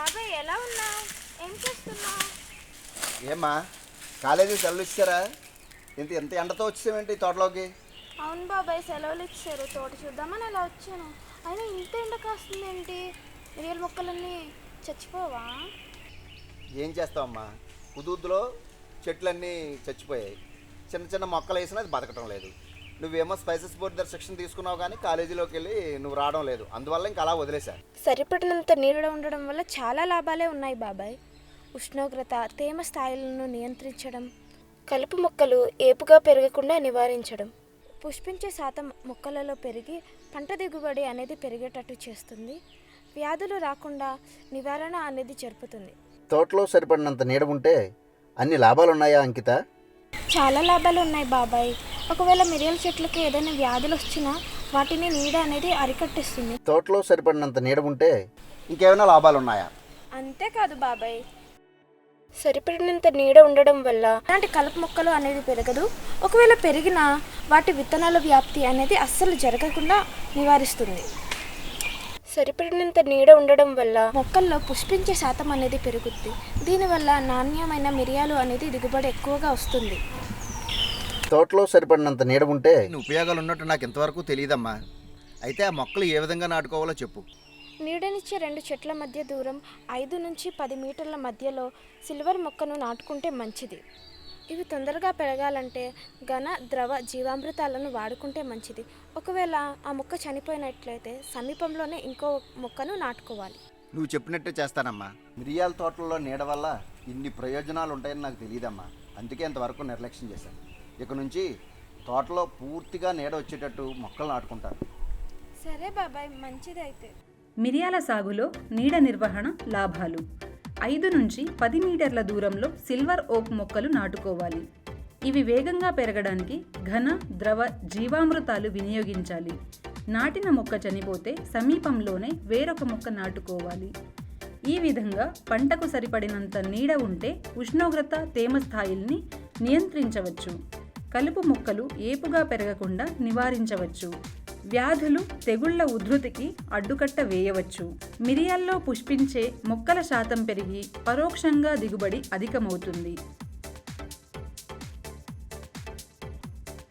బాబాయ్ ఎలా ఉన్నావు? ఏం చేస్తున్నావు? ఏమ్మా కాలేజీ సెలవులు ఇచ్చారా? ఎంత ఎండతో వచ్చేవేంటి తోటలోకి? అవును బాబాయ్, సెలవులు ఇచ్చారు. తోట చూద్దామని అలా వచ్చాను. అయినా ఇంత ఎండ కాస్తుందేంటి? మిరియాల మొక్కలన్నీ చచ్చిపోవా? ఏం చేస్తావమ్మా, కుదూదులో చెట్లన్నీ చచ్చిపోయాయి. చిన్న చిన్న మొక్కలు వేసినా అది బతకటం లేదు. నువ్వేమో స్పైసెస్ బోర్డు దగ్గర శిక్షణ తీసుకున్నావు కానీ కాలేజీలోకి వెళ్ళి నువ్వు రావడం లేదు. అందువల్ల ఇంకా అలా వదిలేశా. సరిపడినంత నీడ ఉండడం వల్ల చాలా లాభాలే ఉన్నాయి బాబాయ్. ఉష్ణోగ్రత, తేమ స్థాయిలను నియంత్రించడం, కలుపు మొక్కలు ఏపుగా పెరగకుండా నివారించడం, పుష్పించే శాతం మొక్కలలో పెరిగి పంట దిగుబడి అనేది పెరిగేటట్టు చేస్తుంది. వ్యాధులు రాకుండా నివారణ అనేది జరుపుతుంది. తోటలో సరిపడినంత నీడ ఉంటే అన్ని లాభాలు ఉన్నాయా అంకిత? చాలా లాభాలు ఉన్నాయి బాబాయ్. ఒకవేళ మిరియాల చెట్లకి ఏదైనా వ్యాధులు వచ్చినా వాటిని నీడ అనేది అరికట్టిస్తుంది. తోటలో సరిపడినంత నీడ ఉంటే ఇంకేమైనా లాభాలు ఉన్నాయా? అంతేకాదు బాబాయ్, సరిపడినంత నీడ ఉండడం వల్ల అలాంటి కలుపు మొక్కలు అనేది పెరగదు. ఒకవేళ పెరిగినా వాటి విత్తనాల వ్యాప్తి అనేది అస్సలు జరగకుండా నివారిస్తుంది. సరిపడినంత నీడ ఉండడం వల్ల మొక్కల్లో పుష్పించే శాతం అనేది పెరుగుద్ది. దీనివల్ల నాణ్యమైన మిరియాలు అనేది దిగుబడి ఎక్కువగా వస్తుంది. తోటలో సరిపడినంత నీడ ఉంటే ఉపయోగాలు ఉన్నట్టు నాకు ఇంతవరకు తెలియదమ్మా. అయితే ఆ మొక్కలు ఏ విధంగా నాటుకోవాలో చెప్పు. నీడనిచ్చే 2 చెట్ల మధ్య దూరం 5 నుంచి 10 మీటర్ల మధ్యలో సిల్వర్ మొక్కను నాటుకుంటే మంచిది. ఇవి తొందరగా పెరగాలంటే ఘన, ద్రవ జీవామృతాలను వాడుకుంటే మంచిది. ఒకవేళ ఆ మొక్క చనిపోయినట్లయితే సమీపంలోనే ఇంకో మొక్కను నాటుకోవాలి. నువ్వు చెప్పినట్టే చేస్తానమ్మా. మిరియాల తోటల్లో నీడ వల్ల ఇన్ని ప్రయోజనాలు ఉంటాయని నాకు తెలియదమ్మా. అందుకే ఇంతవరకు నిర్లక్ష్యం చేశాను. ఇక నుంచి తోటలో పూర్తిగా నీడ వచ్చేటట్టు మొక్కలు నాటుకుంటాను. సరే బాబాయ్, మంచిది అయితే. మిరియాల సాగులో నీడ నిర్వహణ లాభాలు: 5 నుంచి 10 మీటర్ల దూరంలో సిల్వర్ ఓక్ మొక్కలు నాటుకోవాలి. ఇవి వేగంగా పెరగడానికి ఘన, ద్రవ జీవామృతాలు వినియోగించాలి. నాటిన మొక్క చనిపోతే సమీపంలోనే వేరొక మొక్క నాటుకోవాలి. ఈ విధంగా పంటకు సరిపడినంత నీడ ఉంటే ఉష్ణోగ్రత, తేమ స్థాయిల్ని నియంత్రించవచ్చు. కలుపు మొక్కలు ఏపుగా పెరగకుండా నివారించవచ్చు. వ్యాధులు, తెగుళ్ల ఉధృతికి అడ్డుకట్ట వేయవచ్చు. మిరియాల్లో పుష్పించే మొక్కల శాతం పెరిగి పరోక్షంగా దిగుబడి అధికమవుతుంది.